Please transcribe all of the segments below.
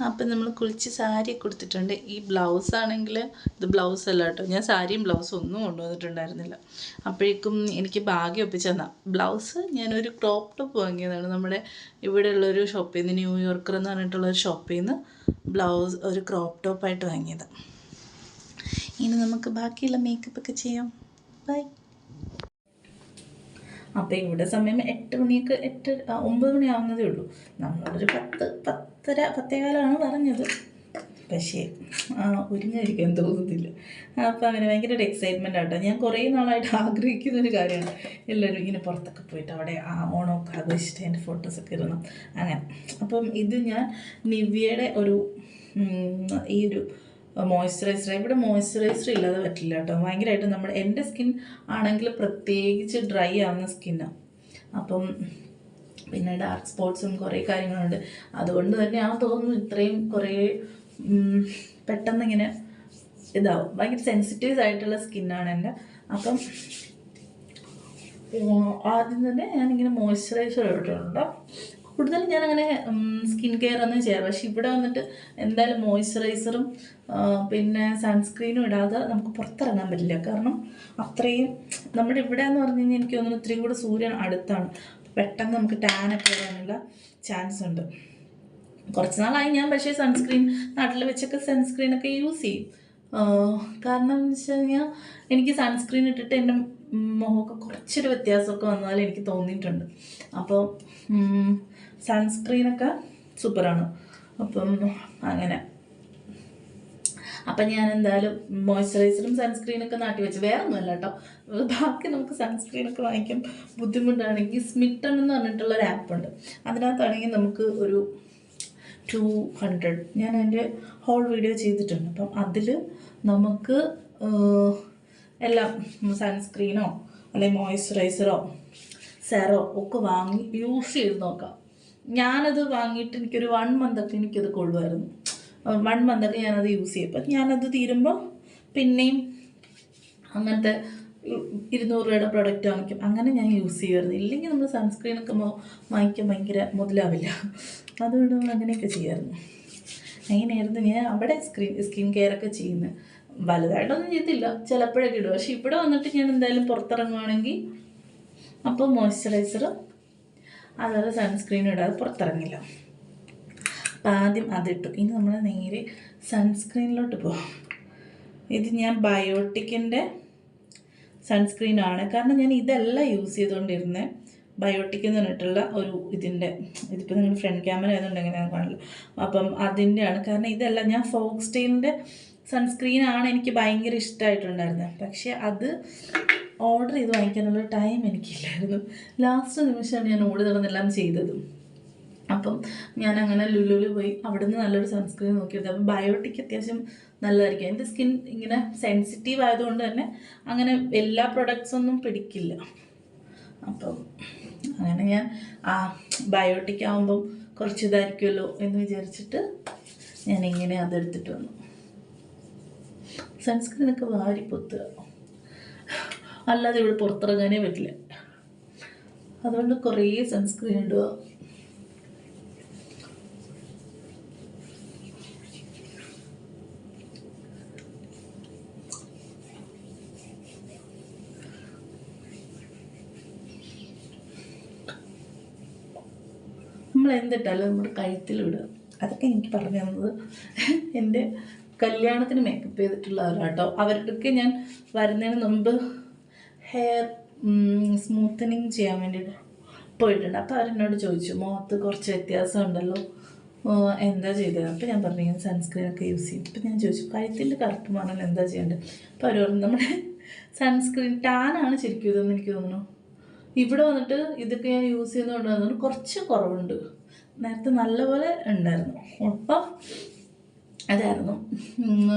അപ്പം നമ്മൾ കുളിച്ച് സാരി കൊടുത്തിട്ടുണ്ട്. ഈ ബ്ലൗസാണെങ്കിൽ ഇത് ബ്ലൗസല്ല കേട്ടോ, ഞാൻ സാരിയും ബ്ലൗസും ഒന്നും കൊണ്ടുവന്നിട്ടുണ്ടായിരുന്നില്ല. അപ്പോഴേക്കും എനിക്ക് ഭാഗ്യം ഒപ്പിച്ച് തന്ന ബ്ലൗസ് ഞാനൊരു ക്രോപ്പ് ടോപ്പ് വാങ്ങിയതാണ് നമ്മുടെ ഇവിടെയുള്ളൊരു ഷോപ്പിൽ നിന്ന്, ന്യൂയോർക്കർ എന്ന് പറഞ്ഞിട്ടുള്ളൊരു ഷോപ്പിൽ നിന്ന് ബ്ലൗസ് ഒരു ക്രോപ്പ് ടോപ്പായിട്ട് വാങ്ങിയത്. ഇനി നമുക്ക് ബാക്കിയുള്ള മേക്കപ്പൊക്കെ ചെയ്യാം. ബൈ. അപ്പോൾ ഇവിടെ സമയം 8 മണിയൊക്കെ 9 മണിയാവുന്നതേ ഉള്ളൂ. നമ്മളൊരു 10-10:15 പറഞ്ഞത്, പക്ഷേ ഒരുങ്ങിയിരിക്കാൻ തോന്നുന്നില്ല. അപ്പോൾ അങ്ങനെ ഭയങ്കര ഒരു എക്സൈറ്റ്മെൻ്റ് ആട്ടോ. ഞാൻ കുറേ നാളായിട്ട് ആഗ്രഹിക്കുന്നൊരു കാര്യമാണ് എല്ലാവരും ഇങ്ങനെ പുറത്തൊക്കെ പോയിട്ട് അവിടെ ഓണമൊക്കെ ആഘോഷിച്ചിട്ട് എൻ്റെ ഫോട്ടോസൊക്കെ ഇടണം അങ്ങനെ. അപ്പം ഇത് ഞാൻ നിവ്യയുടെ ഒരു ഈ ഒരു മോയ്സ്ചറൈസർ, ഇവിടെ മോയ്സ്ചറൈസർ ഇല്ലാതെ പറ്റില്ല കേട്ടോ. ഭയങ്കരമായിട്ട് എൻ്റെ സ്കിൻ ആണെങ്കിൽ പ്രത്യേകിച്ച് ഡ്രൈ ആവുന്ന സ്കിന്നാണ്. അപ്പം പിന്നെ ഡാർക്ക് സ്പോട്ട്സും കുറേ കാര്യങ്ങളുണ്ട്. അതുകൊണ്ട് തന്നെ തോന്നുന്നു ഇത്രയും കുറേ പെട്ടെന്ന് ഇങ്ങനെ ഇതാവും. ഭയങ്കര സെൻസിറ്റീവ് ആയിട്ടുള്ള സ്കിന്നാണ് എൻ്റെ. അപ്പം ആദ്യം തന്നെ ഞാനിങ്ങനെ മോയ്സ്ചറൈസർ ഇട്ടിട്ടുണ്ട്. കൂടുതലും ഞാനങ്ങനെ സ്കിൻ കെയർ ഒന്നും ചെയ്യാറ്. പക്ഷെ ഇവിടെ വന്നിട്ട് എന്തായാലും മോയ്സ്ചറൈസറും പിന്നെ സൺസ്ക്രീനും ഇടാതെ നമുക്ക് പുറത്തിറങ്ങാൻ പറ്റില്ല. കാരണം അത്രയും നമ്മുടെ ഇവിടെ എന്ന് പറഞ്ഞു കഴിഞ്ഞാൽ എനിക്ക് തോന്നുന്നു ഇത്രയും കൂടെ സൂര്യൻ അടുത്താണ്. പെട്ടെന്ന് നമുക്ക് ടാനൊക്കെ വരാനുള്ള ചാൻസ് ഉണ്ട്. കുറച്ച് നാളായി ഞാൻ പക്ഷേ സൺസ്ക്രീൻ നാട്ടിൽ വെച്ചൊക്കെ സൺസ്ക്രീനൊക്കെ യൂസ് ചെയ്യും. കാരണം എന്ന് വെച്ച് കഴിഞ്ഞാൽ എനിക്ക് സൺസ്ക്രീൻ ഇട്ടിട്ട് എൻ്റെ മുഖമൊക്കെ കുറച്ചൊരു വ്യത്യാസമൊക്കെ വന്നാലും എനിക്ക് തോന്നിയിട്ടുണ്ട്. അപ്പോൾ സൺസ്ക്രീനൊക്കെ സൂപ്പറാണ്. അപ്പം അങ്ങനെ അപ്പം ഞാൻ എന്തായാലും മോയ്സ്ചറൈസറും സൺസ്ക്രീനൊക്കെ നാട്ടി വെച്ച് വേറെ ഒന്നുമല്ല കേട്ടോ. ബാക്കി നമുക്ക് സൺസ്ക്രീനൊക്കെ വാങ്ങിക്കാൻ ബുദ്ധിമുട്ടാണെങ്കിൽ സ്മിട്ടൺ എന്ന് പറഞ്ഞിട്ടുള്ളൊരു ആപ്പുണ്ട്. അതിനകത്താണെങ്കിൽ നമുക്ക് ഒരു 200 ഞാൻ അതിൻ്റെ ഹോൾ വീഡിയോ ചെയ്തിട്ടുണ്ട്. അപ്പം അതിൽ നമുക്ക് എല്ലാം സൺസ്ക്രീനോ അല്ലെങ്കിൽ മോയ്സ്ചറൈസറോ സെറോ ഒക്കെ വാങ്ങി യൂസ് ചെയ്ത് നോക്കാം. ഞാനത് വാങ്ങിയിട്ട് എനിക്കൊരു 1 മന്തൊക്കെ എനിക്കത് കൊള്ളുമായിരുന്നു. 1 മന്തൊക്കെ ഞാനത് യൂസ് ചെയ്യും. അപ്പം ഞാനത് തീരുമ്പോൾ പിന്നെയും അങ്ങനത്തെ 200 രൂപയുടെ പ്രൊഡക്റ്റ് വാങ്ങിക്കും. അങ്ങനെ ഞാൻ യൂസ് ചെയ്യുമായിരുന്നു. ഇല്ലെങ്കിൽ നമ്മൾ സൺസ്ക്രീനൊക്കെ വാങ്ങിക്കാൻ ഭയങ്കര മുതലാവില്ല. അതുകൊണ്ട് നമ്മൾ അങ്ങനെയൊക്കെ ചെയ്യുമായിരുന്നു. അങ്ങനെയായിരുന്നു ഞാൻ അവിടെ സ്കിൻ കെയർ ഒക്കെ ചെയ്യുന്നത്. വലുതായിട്ടൊന്നും ചെയ്തില്ല, ചിലപ്പോഴൊക്കെ ഇടും. പക്ഷെ ഇവിടെ വന്നിട്ട് ഞാൻ എന്തായാലും പുറത്തിറങ്ങുവാണെങ്കിൽ അപ്പോൾ മോയ്സ്ചറൈസർ അതുപോലെ സൺസ്ക്രീനും ഇടാതെ പുറത്തിറങ്ങില്ല. അപ്പം ആദ്യം അതിട്ടു. ഇനി നമ്മൾ നേരെ സൺസ്ക്രീനിലോട്ട് പോകാം. ഇത് ഞാൻ ബയോട്ടിക്കിൻ്റെ സൺസ്ക്രീനാണ്. കാരണം ഞാൻ ഇതല്ല യൂസ് ചെയ്തുകൊണ്ടിരുന്നത്. ബയോട്ടിക് എന്ന് പറഞ്ഞിട്ടുള്ള ഒരു ഇതിപ്പോൾ നിങ്ങൾ ഫ്രണ്ട് ക്യാമറ ആയതുകൊണ്ട് എങ്ങനെയാണെന്ന് കാണില്ല. അപ്പം അതിൻ്റെയാണ്. കാരണം ഇതല്ല, ഞാൻ ഫോക്സ്ടെയിലിൻ്റെ സൺസ്ക്രീനാണ് എനിക്ക് ഭയങ്കര ഇഷ്ടമായിട്ടുണ്ടായിരുന്നത്. പക്ഷേ അത് ഓർഡർ ചെയ്ത് വാങ്ങിക്കാനുള്ള ടൈം എനിക്കില്ലായിരുന്നു. ലാസ്റ്റ് നിമിഷമാണ് ഞാൻ ഓടി നടന്നെല്ലാം ചെയ്തത്. അപ്പം ഞാനങ്ങനെ ലുലുവിൽ പോയി അവിടുന്ന് നല്ലൊരു സൺസ്ക്രീൻ നോക്കിയത്. അപ്പം ബയോട്ടിക് അത്യാവശ്യം നല്ലതായിരിക്കും. എൻ്റെ സ്കിൻ ഇങ്ങനെ സെൻസിറ്റീവ് ആയതുകൊണ്ട് തന്നെ അങ്ങനെ എല്ലാ പ്രൊഡക്ട്സൊന്നും പിടിക്കില്ല. അപ്പം അങ്ങനെ ഞാൻ ബയോട്ടിക് ആകുമ്പം കുറച്ച് ഇതായിരിക്കുമല്ലോ എന്ന് വിചാരിച്ചിട്ട് ഞാനിങ്ങനെ അതെടുത്തിട്ട് വന്നു. സൺസ്ക്രീനൊക്കെ വാരി പൊത്തുക, അല്ലാതെ ഇവിടെ പുറത്തിറങ്ങാനേ പറ്റില്ല. അതുകൊണ്ട് കുറേ സൺസ്ക്രീൻ ഇടുക. നമ്മൾ എന്തിട്ടാലും നമ്മുടെ കഴുത്തിലിടുക. അതൊക്കെ എനിക്ക് പറഞ്ഞു തന്നത് എൻ്റെ കല്യാണത്തിന് മേക്കപ്പ് ചെയ്തിട്ടുള്ളവരാട്ടോ. അവരുടെയൊക്കെ ഞാൻ വരുന്നതിന് മുമ്പ് ഹെയർ സ്മൂത്തനിങ് ചെയ്യാൻ വേണ്ടിയിട്ട് പോയിട്ടുണ്ട്. അപ്പോൾ അവരെന്നോട് ചോദിച്ചു, മുഖത്ത് കുറച്ച് വ്യത്യാസം ഉണ്ടല്ലോ, എന്താ ചെയ്തത്? അപ്പോൾ ഞാൻ പറഞ്ഞു ഞാൻ സൺസ്ക്രീനൊക്കെ യൂസ് ചെയ്യും. അപ്പോൾ ഞാൻ ചോദിച്ചു കഴുത്തിൻ്റെ കറുപ്പ് മാറാൻ എന്താ ചെയ്യേണ്ടത്? അപ്പോൾ അവർ പറഞ്ഞു നമ്മുടെ സൺസ്ക്രീൻ ടാനാണ് ശരിക്കും ഇതെന്ന് എനിക്ക് തോന്നുന്നു. ഇവിടെ വന്നിട്ട് ഇതൊക്കെ ഞാൻ യൂസ് ചെയ്യുന്നതുകൊണ്ട് കുറച്ച് കുറവുണ്ട്. നേരത്തെ നല്ലപോലെ ഉണ്ടായിരുന്നു. അപ്പം അതായിരുന്നു.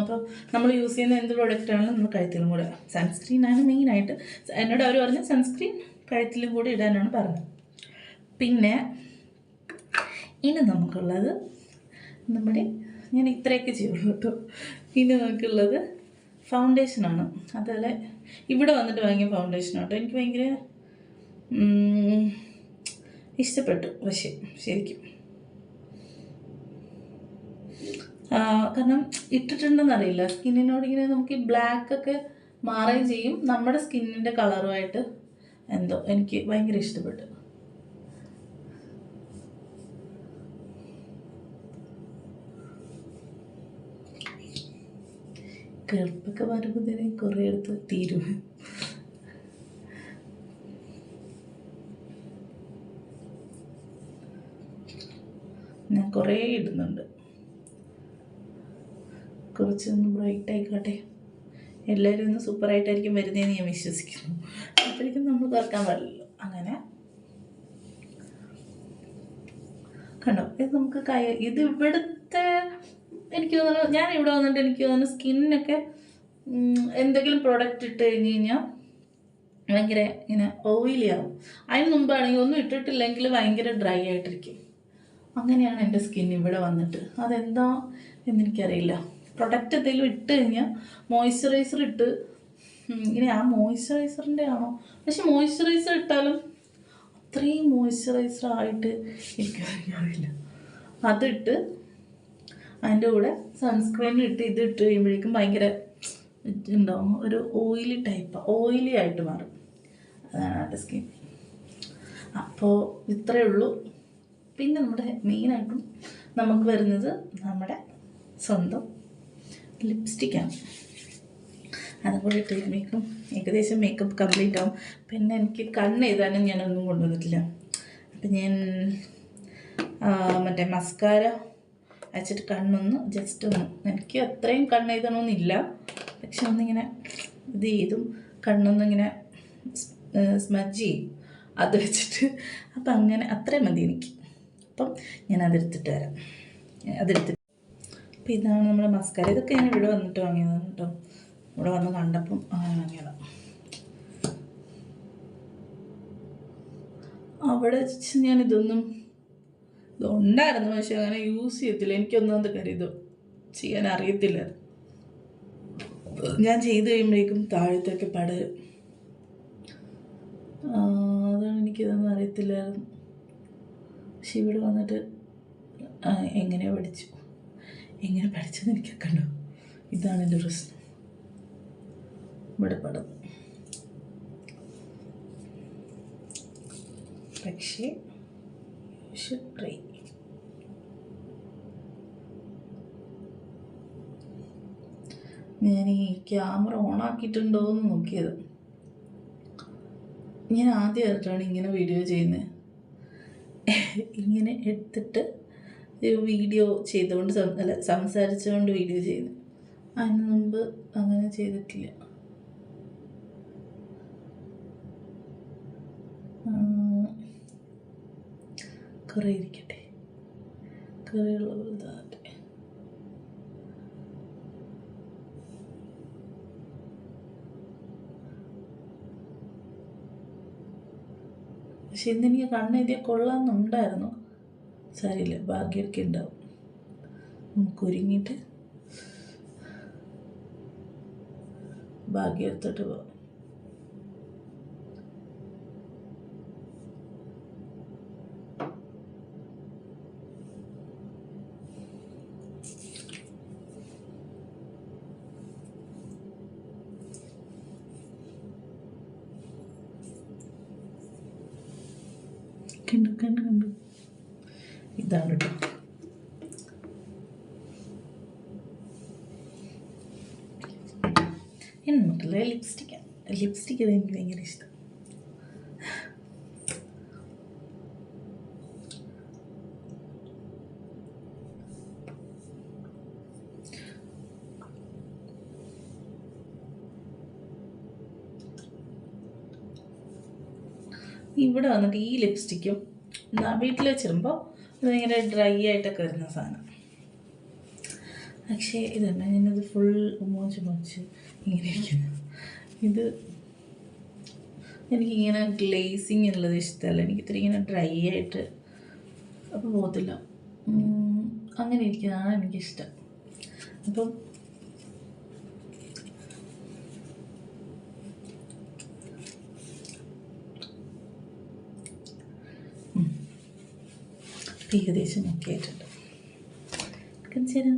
അപ്പം നമ്മൾ യൂസ് ചെയ്യുന്ന എന്ത് പ്രൊഡക്റ്റാണെങ്കിലും നമ്മൾ കഴുത്തിലും കൂടെ, സൺസ്ക്രീനാണ് മെയിനായിട്ട്. എന്നോട് അവർ പറഞ്ഞ് സൺസ്ക്രീൻ കഴുത്തിലും കൂടി ഇടാനാണ് പറഞ്ഞത്. പിന്നെ ഇനി നമുക്കുള്ളത് ഞാൻ ഇത്രയൊക്കെ ചെയ്യുള്ളൂ കേട്ടോ. ഇനി നമുക്കുള്ളത് ഫൗണ്ടേഷനാണ്. അതുപോലെ ഇവിടെ വന്നിട്ട് വാങ്ങിയ ഫൗണ്ടേഷനാണ് കേട്ടോ. എനിക്ക് ഭയങ്കര ഇഷ്ടപ്പെട്ടു. പക്ഷേ ശരിക്കും കാരണം ഇട്ടിട്ടുണ്ടെന്നറിയില്ല, സ്കിന്നിനോട് ഇങ്ങനെ നമുക്ക് ഈ ബ്ലാക്ക് ഒക്കെ മാറുകയും ചെയ്യും, നമ്മുടെ സ്കിന്നിൻ്റെ കളറുമായിട്ട് എന്തോ എനിക്ക് ഭയങ്കര ഇഷ്ടപ്പെട്ടു. കറുപ്പൊക്കെ വരുമ്പോഴത്തേനെ കുറേ എടുത്ത് തീരും. ഞാൻ കുറേ ഇടുന്നുണ്ട്, കുറച്ചൊന്ന് ബ്രൈറ്റ് ആയിക്കോട്ടെ. എല്ലാവരും ഒന്ന് സൂപ്പറായിട്ടായിരിക്കും വരുന്നതെന്ന് ഞാൻ വിശ്വസിക്കുന്നു. അപ്പോഴേക്കും നമ്മൾ കുറക്കാൻ പാടില്ലല്ലോ. അങ്ങനെ കണ്ടോ, ഇത് നമുക്ക് ഇത് ഇവിടുത്തെ എനിക്ക് തോന്നുന്നു, ഞാൻ ഇവിടെ വന്നിട്ട് എനിക്ക് തോന്നുന്നു സ്കിന്നൊക്കെ എന്തെങ്കിലും പ്രോഡക്റ്റ് ഇട്ട് കഴിഞ്ഞ് കഴിഞ്ഞാൽ ഭയങ്കര ഇങ്ങനെ ഓയിലി ആവും. അതിന് മുമ്പാണെങ്കിൽ ഒന്നും ഇട്ടിട്ടില്ലെങ്കിൽ ഭയങ്കര ഡ്രൈ ആയിട്ടിരിക്കും. അങ്ങനെയാണ് എൻ്റെ സ്കിൻ ഇവിടെ വന്നിട്ട്. അതെന്താ എന്നെനിക്കറിയില്ല. പ്രൊഡക്റ്റ് എന്തെങ്കിലും ഇട്ട് കഴിഞ്ഞാൽ മോയ്സ്ചറൈസർ ഇട്ട് ഇങ്ങനെ ആ മോയ്സ്ചറൈസറിൻ്റെ ആണോ, പക്ഷെ മോയ്സ്ചറൈസർ ഇട്ടാലും അത്രയും മോയ്സ്ചറൈസർ ആയിട്ട് എനിക്കറിയില്ല. അതിട്ട് അതിൻ്റെ കൂടെ സൺസ്ക്രീൻ ഇട്ട് ഇതിട്ട് കഴിയുമ്പോഴേക്കും ഭയങ്കര ഉണ്ടാവും, ഒരു ഓയിലി ആയിട്ട് മാറും. അതാണ് എൻ്റെ സ്കിൻ. അപ്പോൾ ഇത്രയേ ഉള്ളൂ. പിന്നെ നമ്മുടെ മെയിനായിട്ടും നമുക്ക് വരുന്നത് നമ്മുടെ സ്വന്തം ലിപ്സ്റ്റിക്കാണ്. അതും കൂടി ഇട്ട് കഴിയുമ്പോഴേക്കും ഏകദേശം മേക്കപ്പ് കംപ്ലീറ്റ് ആവും. പിന്നെ എനിക്ക് കണ്ണ് എഴുതാനും ഞാനൊന്നും കൊണ്ടുവന്നിട്ടില്ല. അപ്പം ഞാൻ മറ്റേ മസ്കാര വെച്ചിട്ട് കണ്ണൊന്ന് ജസ്റ്റ് ഒന്ന്, എനിക്ക് അത്രയും കണ്ണ് എഴുതണമെന്നില്ല, പക്ഷെ ഒന്നിങ്ങനെ ഇത് ചെയ്തും കണ്ണൊന്നിങ്ങനെ സ്മജ് ചെയ്യും അത് വെച്ചിട്ട്. അപ്പം അങ്ങനെ അത്രയും മതി എനിക്ക്. അപ്പം ഞാൻ അതെടുത്തിട്ട് വരാം. അപ്പം ഇതാണ് നമ്മുടെ മസ്കാര. ഇതൊക്കെ ഞാൻ ഇവിടെ വന്നിട്ട് വാങ്ങിയതാണ് കേട്ടോ. ഇവിടെ വന്ന് കണ്ടപ്പം അങ്ങനെ വാങ്ങിയതാണ്. അവിടെ വെച്ച് ഞാനിതൊന്നും ഇതുണ്ടായിരുന്നു, പക്ഷെ അങ്ങനെ യൂസ് ചെയ്യത്തില്ല. എനിക്കൊന്നാമത്തെ കാര്യം ഇത് ചെയ്യാൻ അറിയത്തില്ല. ഞാൻ ചെയ്ത് കഴിയുമ്പോഴേക്കും താഴത്തൊക്കെ പടരും. അതാണ് എനിക്കിതൊന്നും അറിയത്തില്ലായിരുന്നു. പക്ഷെ ഇവിടെ വന്നിട്ട് എങ്ങനെ പഠിച്ചെന്ന് എനിക്കൊക്കെ ഉണ്ടോ. ഇതാണ് എൻ്റെ പ്രശ്നം, ഇവിടെ പടം. പക്ഷേ ട്രൈ. ഞാൻ ഈ ക്യാമറ ഓണാക്കിയിട്ടുണ്ടോ എന്ന് നോക്കിയത്. ഞാൻ ആദ്യമായിട്ടാണ് ഇങ്ങനെ വീഡിയോ ചെയ്യുന്നത്. ഇങ്ങനെ എടുത്തിട്ട് വീഡിയോ ചെയ്തുകൊണ്ട് സംസാരിച്ചുകൊണ്ട് വീഡിയോ ചെയ്യുന്നത്. അതിന് മുമ്പ് അങ്ങനെ ചെയ്തിട്ടില്ല. കുറേ ഇരിക്കട്ടെ, കുറേയുള്ള വലുതാകട്ടെ. പക്ഷെ ഇന്നെനിക്ക് കണ്ണെഴുതിയാൽ കൊള്ളാമെന്നുണ്ടായിരുന്നു. സാരിയില്ല, ഭാഗ്യമൊക്കെ ഉണ്ടാവും. നമുക്ക് ഒരുങ്ങിയിട്ട് ഭാഗ്യം എടുത്തിട്ട് പോവാം. കണ്ടു ഇതാണ് കേട്ടോ. നമുക്കുള്ള ലിപ്സ്റ്റിക്കാണ്. ലിപ്സ്റ്റിക്ക് എനിക്ക് ഭയങ്കര ഇഷ്ടം. ഇവിടെ വന്നിട്ട് ഈ ലിപ്സ്റ്റിക്കും വീട്ടിൽ വെച്ചിരുമ്പോൾ ഇതിങ്ങനെ ഡ്രൈ ആയിട്ടൊക്കെ വരുന്ന സാധനം. പക്ഷേ ഇതല്ല, ഞാനിത് ഫുൾ മോച്ച് ഇങ്ങനെ ഇരിക്കുന്നു. ഇത് എനിക്കിങ്ങനെ ഗ്ലേസിങ് ഉള്ളത് ഇഷ്ടമല്ല. എനിക്കിത്തിരി ഇങ്ങനെ ഡ്രൈ ആയിട്ട് അപ്പോൾ പോകത്തില്ല, അങ്ങനെ ഇരിക്കുന്നതാണ് എനിക്കിഷ്ടം. അപ്പം ഏകദേശം ഒക്കെ ആയിട്ടുണ്ട്. കാണിച്ചു തരാം.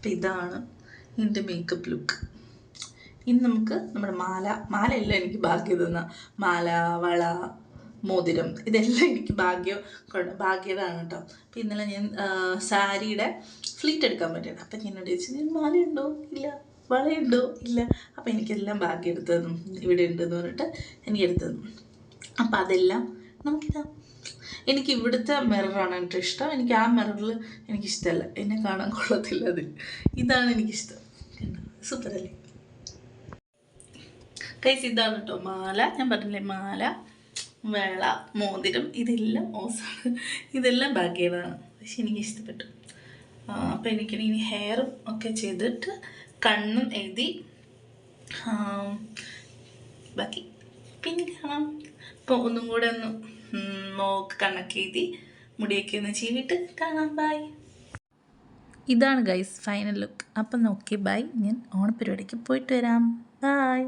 അപ്പം ഇതാണ് എൻ്റെ മേക്കപ്പ് ലുക്ക്. ഇനി നമുക്ക് നമ്മുടെ മാലയെല്ലാം എനിക്ക് ഭാഗ്യം തന്ന മാല, വള, മോതിരം ഇതെല്ലാം എനിക്ക് ഭാഗ്യതാണ് കേട്ടോ. അപ്പം ഇന്നലെ ഞാൻ സാരിയുടെ ഫ്ലീറ്റ് എടുക്കാൻ പറ്റിയത്. അപ്പം ഞാൻ എന്നോട് ചോദിച്ചു, ഞാൻ മാലയുണ്ടോ? ഇല്ല. വളയുണ്ടോ? ഇല്ല. അപ്പം എനിക്കെല്ലാം ഭാഗ്യം എടുത്തു തന്നു. ഇവിടെ ഉണ്ടെന്ന് പറഞ്ഞിട്ട് എനിക്ക് എടുത്തു തന്നു. അപ്പം അതെല്ലാം നമുക്കിതാ. എനിക്ക് ഇവിടുത്തെ മിററാണ് എൻ്റെ ഇഷ്ടം. എനിക്ക് ആ മിററിൽ എനിക്കിഷ്ടമല്ല, എന്നെ കാണാൻ കൊള്ളത്തില്ല അതിൽ. ഇതാണ് എനിക്കിഷ്ടം. സൂപ്പറല്ലേ കൈസ്? ഇതാണ് കേട്ടോ മാല. ഞാൻ പറഞ്ഞില്ലേ, മാല, വള, മോതിരം ഇതെല്ലാം ഓസാണ്. ഇതെല്ലാം ഭാഗ്യമാണ്. പക്ഷെ എനിക്ക് ഇഷ്ടപ്പെട്ടു. അപ്പം എനിക്കിനി ഇനി ഹെയറും ഒക്കെ ചെയ്തിട്ട് കണ്ണും എഴുതി ബാക്കി പിന്നെ കാണാം. അപ്പോൾ ഒന്നും കൂടെ ഒന്ന് മോക്ക് കണ്ണൊക്കെ എഴുതി മുടിയൊക്കെ ഒന്ന് ചീവിട്ട് കാണാം. ബൈ. ഇതാണ് ഗൈസ് ഫൈനൽ ലുക്ക്. അപ്പം നോക്കി ബൈ. ഞാൻ ഓണപ്പരിപാടിക്ക് പോയിട്ട് വരാം. ബൈ.